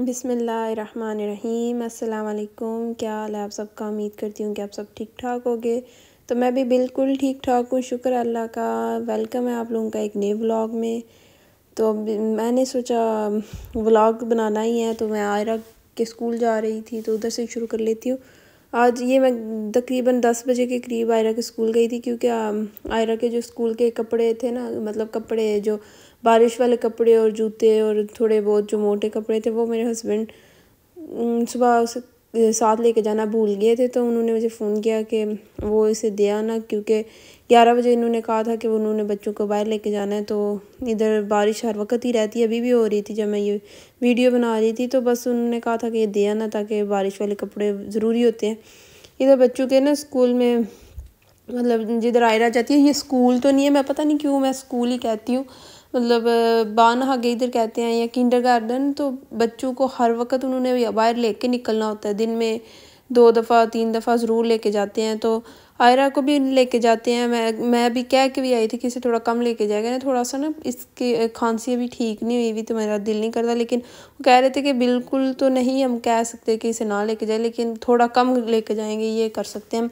بسم اللہ الرحمن الرحیم۔ السلام علیکم، کیا حال ہے آپ سب کا؟ امید کرتی ہوں کہ آپ سب ٹھیک ٹھاک ہوگے۔ تو میں بھی بالکل ٹھیک ٹھاک ہوں، شکر اللہ کا۔ ویلکم ہے آپ لوگوں کا ایک نئے ولاگ میں۔ تو میں نے سوچا ولاگ بنانا ہی ہے، تو میں عائرہ کے اسکول جا رہی تھی تو ادھر سے شروع کر لیتی ہوں۔ آج یہ میں تقریباً 10 بجے کے قریب عائرہ کے اسکول گئی تھی، کیونکہ عائرہ کے جو اسکول کے کپڑے تھے نا، مطلب کپڑے جو بارش والے کپڑے اور جوتے اور تھوڑے بہت جو موٹے کپڑے تھے، وہ میرے ہسبینڈ صبح اسے ساتھ لے کے جانا بھول گئے تھے، تو انہوں نے مجھے فون کیا کہ وہ اسے دے آنا، کیونکہ 11 بجے انہوں نے کہا تھا کہ انہوں نے بچوں کو باہر لے کے جانا ہے۔ تو ادھر بارش ہر وقت ہی رہتی ہے، ابھی بھی ہو رہی تھی جب میں یہ ویڈیو بنا رہی تھی، تو بس انہوں نے کہا تھا کہ یہ دے آنا، تاکہ بارش والے کپڑے ضروری ہوتے ہیں ادھر بچوں کے نا اسکول میں۔ مطلب جدھر عائرہ جاتی ہے، یہ اسکول تو نہیں ہے، میں پتہ نہیں کیوں میں اسکول ہی کہتی ہوں، مطلب بانہاگے ادھر کہتے ہیں یا کنڈر گارڈن۔ تو بچوں کو ہر وقت انہوں نے باہر لے کے نکلنا ہوتا ہے، دن میں 2 دفعہ 3 دفعہ ضرور لے کے جاتے ہیں۔ تو عائرہ کو بھی لے کے جاتے ہیں، میں بھی کہہ کے بھی آئی تھی کہ اسے تھوڑا کم لے کے جائے گا نا، تھوڑا سا نا اس کی کھانسی ابھی ٹھیک نہیں ہوئی تو میرا دل نہیں کرتا، لیکن وہ کہہ رہے تھے کہ بالکل تو نہیں ہم کہہ سکتے کہ اسے نہ لے کے جائے، لیکن تھوڑا کم لے کے جائیں گے، یہ کر سکتے ہیں ہم۔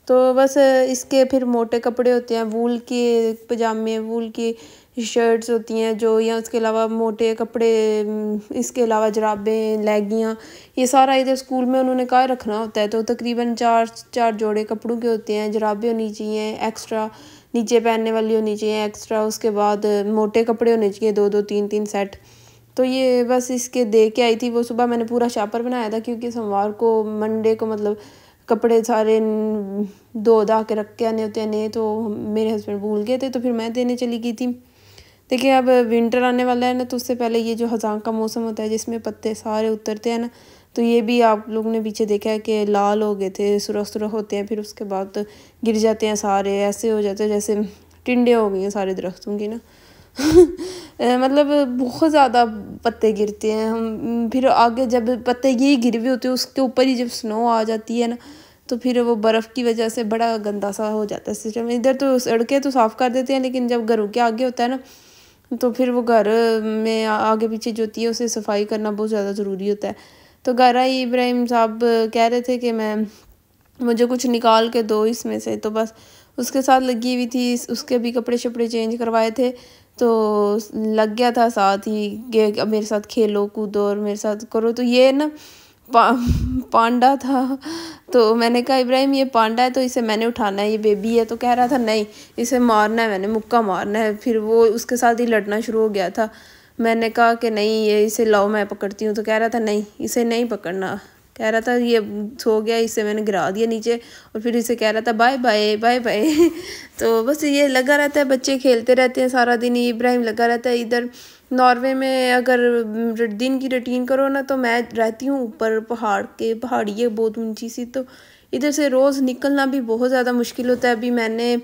تو بس اس کے پھر موٹے کپڑے ہوتے ہیں، وول کے پجامے، وول کی شرٹس ہوتی ہیں جو، یا اس کے علاوہ موٹے کپڑے، اس کے علاوہ جرابیں، لیگیاں، یہ سارا ادھر اسکول میں انہوں نے کہا رکھنا ہوتا ہے۔ تو تقریباً 4 جوڑے کپڑوں کے ہوتے ہیں، جرابیں ہونی چاہیے ایکسٹرا، نیچے پہننے والی ہونی چاہیے ایکسٹرا، اس کے بعد موٹے کپڑے ہونے چاہیے 2 3 سیٹ۔ تو یہ بس اس کے دے کے آئی تھی، وہ صبح میں نے پورا شاپر بنایا تھا، کیونکہ سوموار کو منڈے کو مطلب کپڑے سارے دھو کے رکھ کے آنے ہوتے ہیں نئے، تو میرے ہسبینڈ بھول گئے تھے، تو پھر میں دینے چلی گئی تھی۔ دیکھیں اب ونٹر آنے والا ہے نا، تو اس سے پہلے یہ جو خزاں کا موسم ہوتا ہے جس میں پتے سارے اترتے ہیں نا، تو یہ بھی آپ لوگوں نے پیچھے دیکھا ہے کہ لال ہو گئے تھے، سرخ سرخ ہوتے ہیں، پھر اس کے بعد گر جاتے ہیں سارے، ایسے ہو جاتے ہیں جیسے ٹنڈے ہو گئی ہیں سارے درختوں کی نا۔ مطلب بہت زیادہ پتے گرتے ہیں، ہم پھر آگے جب پتے یہی گر ہوئے ہوتے ہیں، اس کے اوپر ہی جب سنو آ جاتی ہے نا، تو پھر وہ برف کی وجہ سے بڑا گندا سا ہو جاتا ہے سسٹم۔ ادھر تو سڑکیں تو صاف کر دیتے ہیں، لیکن جب گھروں کے آگے ہوتا ہے نا، تو پھر وہ گھر میں آگے پیچھے جو ہوتی ہے اسے صفائی کرنا بہت زیادہ ضروری ہوتا ہے۔ تو گھر ابراہیم صاحب کہہ رہے تھے کہ مجھے کچھ نکال کے دو اس میں سے، تو بس اس کے ساتھ لگی ہوئی تھی، اس کے بھی کپڑے شپڑے چینج کروائے تھے، تو لگ گیا تھا ساتھ ہی کہ میرے ساتھ کھیلو کودو اور میرے ساتھ کرو۔ تو یہ نا پانڈا تھا، تو میں نے کہا ابراہیم یہ پانڈا ہے تو اسے میں نے اٹھانا ہے، یہ بیبی ہے، تو کہہ رہا تھا نہیں اسے مارنا ہے، میں نے مکہ مارنا ہے۔ پھر وہ اس کے ساتھ ہی لڑنا شروع ہو گیا تھا۔ میں نے کہا کہ نہیں یہ اسے لاؤ میں پکڑتی ہوں، تو کہہ رہا تھا نہیں اسے نہیں پکڑنا، کہہ رہا تھا یہ سو گیا، اسے میں نے گرا دیا نیچے، اور پھر اسے کہہ رہا تھا بائے بائے بائے بائے۔ تو بس یہ لگا رہتا ہے، بچے کھیلتے رہتے ہیں سارا دن، ابراہیم لگا رہتا ہے ادھر۔ ناروے میں اگر دن کی روٹین کرو نا، تو میں رہتی ہوں اوپر پہاڑی ہے بہت اونچی سی، تو ادھر سے روز نکلنا بھی بہت زیادہ مشکل ہوتا ہے۔ ابھی میں نے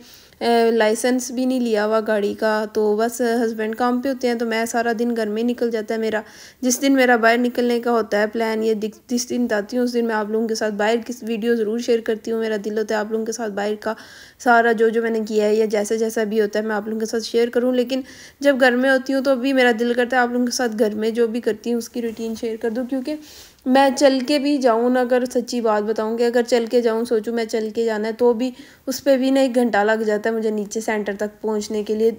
لائسنس بھی نہیں لیا ہوا گاڑی کا، تو بس ہسبینڈ کام پہ ہوتے ہیں، تو میں سارا دن گھر میں نکل جاتا ہے میرا۔ جس دن میرا باہر نکلنے کا ہوتا ہے پلان، یہ جس دن جاتی ہوں اس دن میں آپ لوگوں کے ساتھ باہر کی ویڈیو ضرور شیئر کرتی ہوں، میرا دل ہوتا ہے آپ لوگوں کے ساتھ باہر کا سارا جو میں نے کیا ہے یا جیسا بھی ہوتا ہے میں آپ لوگوں کے ساتھ شیئر کروں، لیکن جب گھر میں ہوتی ہوں تو ابھی میرا دل کرتا ہے آپ لوگوں کے ساتھ گھر میں جو بھی کرتی ہوں اس کی روٹین شیئر کر دوں، کیونکہ میں چل کے بھی جاؤں نا، اگر سچی بات بتاؤں کہ اگر چل کے جاؤں، سوچوں میں چل کے جانا ہے، تو بھی اس پہ بھی نا 1 گھنٹہ لگ جاتا ہے مجھے نیچے سینٹر تک پہنچنے کے لیے،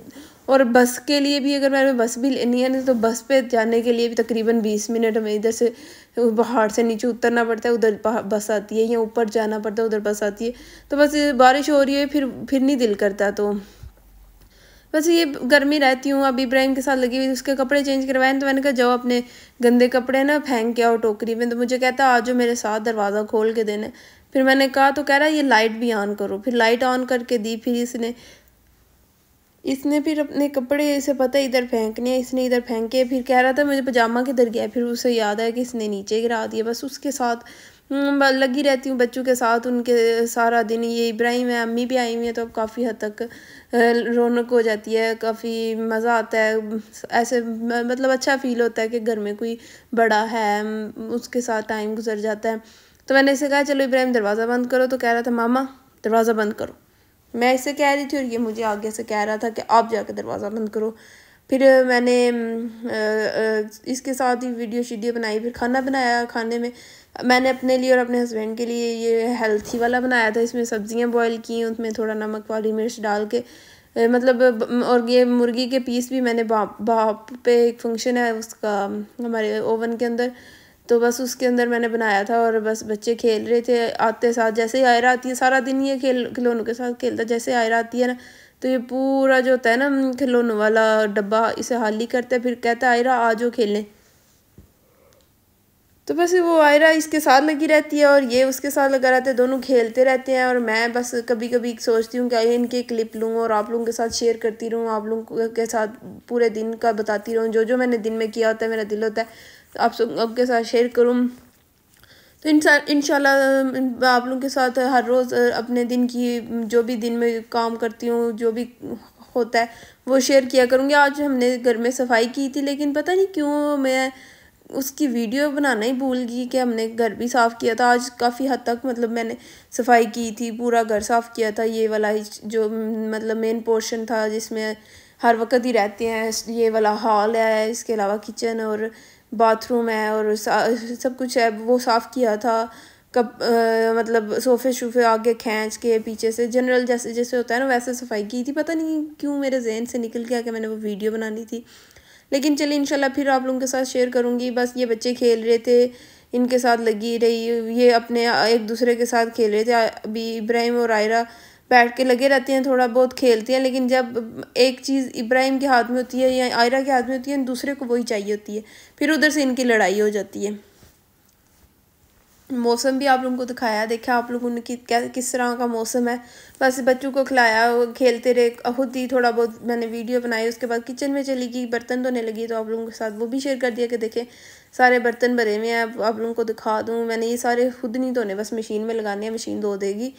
اور بس کے لیے بھی اگر میں نے بس بھی لینی ہے تو بس پہ جانے کے لیے بھی تقریباً 20 منٹ ہمیں ادھر سے پہاڑ سے نیچے اترنا پڑتا ہے، ادھر بس آتی ہے، یا اوپر جانا پڑتا ہے ادھر بس آتی ہے، تو بس بارش ہو رہی ہے پھر نہیں دل کرتا، تو بس یہ گرمی رہتی ہوں۔ اب ابراہیم کے ساتھ لگی ہوئی اس کے کپڑے چینج کروائے، تو میں نے کہا جاؤ اپنے گندے کپڑے نا پھینک کے آؤ ٹوکری میں، تو مجھے کہتا آ جاؤ میرے ساتھ دروازہ کھول کے دینا۔ پھر میں نے کہا، تو کہہ رہا یہ لائٹ بھی آن کرو، پھر لائٹ آن کر کے دی، پھر اس نے پھر اپنے کپڑے اسے پتہ ادھر پھینکنے ہیں، اس نے ادھر پھینکے، پھر کہہ رہا تھا مجھے پجامہ کدھر گیا، پھر اسے یاد ہے کہ اس نے نیچے گرا دیا۔ بس اس کے ساتھ لگی رہتی ہوں بچوں کے ساتھ، ان کے سارا دن۔ یہ ابراہیم ہے، امی بھی آئی ہوئی ہیں، تو اب کافی حد تک رونق ہو جاتی ہے، کافی مزہ آتا ہے، ایسے مطلب اچھا فیل ہوتا ہے کہ گھر میں کوئی بڑا ہے، اس کے ساتھ ٹائم گزر جاتا ہے۔ تو میں نے اسے کہا چلو ابراہیم دروازہ بند کرو، تو کہہ رہا تھا ماما دروازہ بند کرو، میں اسے کہہ رہی تھی اور یہ مجھے آگے سے کہہ رہا تھا کہ آپ جا کے دروازہ بند کرو۔ پھر میں نے اس کے ساتھ ہی ویڈیو بنائی، پھر کھانا بنایا۔ کھانے میں میں نے اپنے لیے اور اپنے ہسبینڈ کے لیے یہ ہیلتھی والا بنایا تھا، اس میں سبزیاں بوائل کی، اس میں تھوڑا نمک والی مرچ ڈال کے مطلب، اور یہ مرغی کے پیس بھی میں نے باپ پہ ایک فنکشن ہے اس کا ہمارے اوون کے اندر، تو بس اس کے اندر میں نے بنایا تھا، اور بس بچے کھیل رہے تھے آتے ساتھ۔ جیسے ہی آئرہ آتی ہے سارا دن یہ کھلونوں کے ساتھ کھیلتا ہے، جیسے آئرہ آتی ہے نا تو یہ پورا جو ہوتا ہے نا کھلونوں والا ڈبہ اسے خالی کرتا ہے، پھر کہتا ہے آئرہ آ جاؤ کھیلیں، تو بس وہ آئرہ اس کے ساتھ لگی رہتی ہے اور یہ اس کے ساتھ لگا رہتا ہے، دونوں کھیلتے رہتے ہیں۔ اور میں بس کبھی کبھی سوچتی ہوں کہ ان کے کلپ لوں اور آپ لوگوں کے ساتھ شیئر کرتی رہوں، آپ لوگوں کے ساتھ پورے دن کا بتاتی رہوں، جو میں نے دن میں کیا ہوتا ہے، میرا دل ہوتا ہے آپ سب کے ساتھ شیئر کروں۔ تو انشاءاللہ آپ لوگوں کے ساتھ ہر روز اپنے دن کی جو بھی دن میں کام کرتی ہوں، جو بھی ہوتا ہے وہ شیئر کیا کروں گی۔ آج ہم نے گھر میں صفائی کی تھی، لیکن پتہ نہیں کیوں میں اس کی ویڈیو بنانا ہی بھول گئی کہ ہم نے گھر بھی صاف کیا تھا آج کافی حد تک، مطلب میں نے صفائی کی تھی، پورا گھر صاف کیا تھا، یہ والا جو مطلب مین پورشن تھا جس میں ہر وقت ہی رہتے ہیں، یہ والا ہال ہے، اس کے علاوہ کچن اور باتھ روم ہے اور سب کچھ ہے، وہ صاف کیا تھا۔ مطلب صوفے شوفے آگے کھینچ کے پیچھے سے جنرل جیسے ہوتا ہے نا ویسے صفائی کی تھی، پتہ نہیں کیوں میرے ذہن سے نکل گیا کہ میں نے وہ ویڈیو بنانی تھی، لیکن چلیے انشاءاللہ پھر آپ لوگوں کے ساتھ شیئر کروں گی۔ بس یہ بچے کھیل رہے تھے، ان کے ساتھ لگی رہی، یہ اپنے ایک دوسرے کے ساتھ کھیل رہے تھے، ابھی ابراہیم اور آئرہ بیٹھ کے لگے رہتے ہیں، تھوڑا بہت کھیلتے ہیں، لیکن جب ایک چیز ابراہیم کے ہاتھ میں ہوتی ہے یا آئرہ کے ہاتھ میں ہوتی ہے دوسرے کو وہی چاہیے ہوتی ہے، پھر ادھر سے ان کی لڑائی ہو جاتی ہے۔ موسم بھی آپ لوگوں کو دکھایا، دیکھا آپ لوگوں نے کس طرح کا موسم ہے، بس بچوں کو کھلایا، کھیلتے رہے، خود ہی تھوڑا بہت میں نے ویڈیو بنائی، اس کے بعد کچن میں چلی گئی، برتن دھونے لگی، تو آپ لوگوں کے ساتھ وہ بھی شیئر کر دیا کہ دیکھیں سارے برتن بھرے ہوئے ہیں، آپ لوگوں کو دکھا دوں، میں نے یہ سارے خود نہیں دھونے، بس مشین میں لگانے ہیں، مشین دھو دے گی۔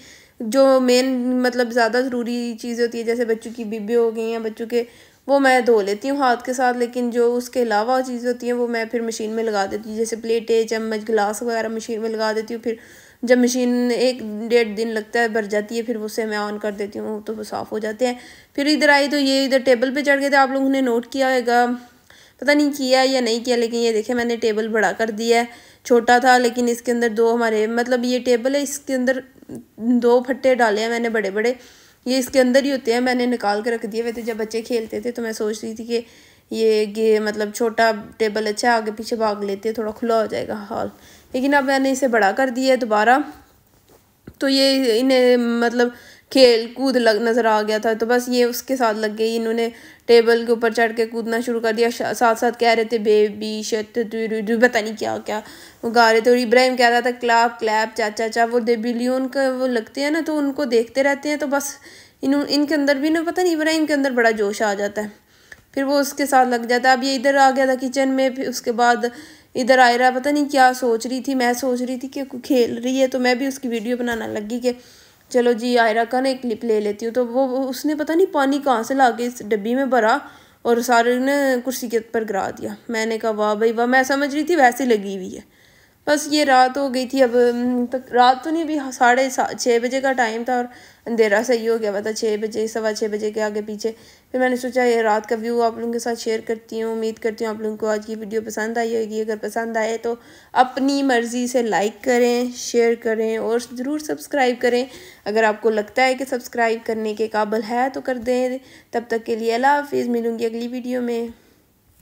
جو مین مطلب زیادہ ضروری چیزیں ہوتی ہے جیسے بچوں کی بیبی ہو گئی ہیں، بچوں کے وہ میں دھو لیتی ہوں ہاتھ کے ساتھ، لیکن جو اس کے علاوہ چیزیں ہوتی ہیں وہ میں پھر مشین میں لگا دیتی ہوں، جیسے پلیٹیں چمچ گلاس وغیرہ مشین میں لگا دیتی ہوں، پھر جب مشین 1-1.5 دن لگتا ہے بھر جاتی ہے، پھر اسے میں آن کر دیتی ہوں تو وہ صاف ہو جاتے ہیں۔ پھر ادھر آئی تو یہ ادھر ٹیبل پہ چڑھ گئے تھے، آپ لوگوں نے نوٹ کیا ہوگا، پتہ نہیں کیا یا نہیں کیا، لیکن یہ دیکھیں میں نے ٹیبل بڑا کر دیا ہے، چھوٹا تھا لیکن اس کے اندر 2 ہمارے مطلب یہ ٹیبل ہے، اس کے اندر 2 پھٹے ڈالے ہیں میں نے بڑے بڑے، یہ اس کے اندر ہی ہوتے ہیں، میں نے نکال کے رکھ دیے ہوئے تھے جب بچے کھیلتے تھے، تو میں سوچ رہی تھی کہ یہ مطلب چھوٹا ٹیبل اچھا، آگے پیچھے بھاگ لیتے تھوڑا کھلا ہو جائے گا ہال، لیکن اب میں نے اسے بڑا کر دیا ہے دوبارہ، تو یہ انہیں مطلب کھیل کود نظر آ گیا تھا، تو بس یہ اس کے ساتھ لگ گئی، انہوں نے ٹیبل کے اوپر چڑھ کے کودنا شروع کر دیا، ساتھ ساتھ کہہ رہے تھے بیبی شت پتہ نہیں کیا کیا وہ گا رہے تھے، اور ابراہیم کہہ رہا تھا کلاپ کلیپ چاچا، وہ دیبیلیون کا وہ لگتے ہیں نا تو ان کو دیکھتے رہتے ہیں، تو بس ان کے اندر بھی نا پتہ نہیں ابراہیم کے اندر بڑا جوش آ جاتا ہے، پھر وہ اس کے ساتھ لگ جاتا ہے۔ اب یہ ادھر آ گیا تھا کچن میں، پھر اس کے بعد ادھر آئرہ پتہ نہیں کیا سوچ رہی تھی، میں سوچ رہی تھی کہ کھیل رہی ہے، تو میں بھی اس کی ویڈیو بنانا لگی کہ چلو جی آئرہ کا نا ایک کلپ لے لیتی ہوں، تو وہ اس نے پتہ نہیں پانی کہاں سے لا کے اس ڈبی میں بھرا اور سارے نے کرسی کے اوپر گرا دیا، میں نے کہا واہ بھائی واہ، میں سمجھ رہی تھی ویسے لگی ہوئی ہے۔ بس یہ رات ہو گئی تھی، اب رات تو نہیں، ابھی 6:30 بجے کا ٹائم تھا اور اندھیرا صحیح ہو گیا ہوا تھا 6 بجے 6:15 بجے کے آگے پیچھے، پھر میں نے سوچا یہ رات کا ویو آپ لوگوں کے ساتھ شیئر کرتی ہوں، امید کرتی ہوں آپ لوگوں کو آج کی ویڈیو پسند آئی ہوگی، اگر پسند آئے تو اپنی مرضی سے لائک کریں، شیئر کریں اور ضرور سبسکرائب کریں، اگر آپ کو لگتا ہے کہ سبسکرائب کرنے کے قابل ہے تو کر دیں۔ تب تک کے لیے اللہ حافظ، ملوں گی اگلی ویڈیو میں۔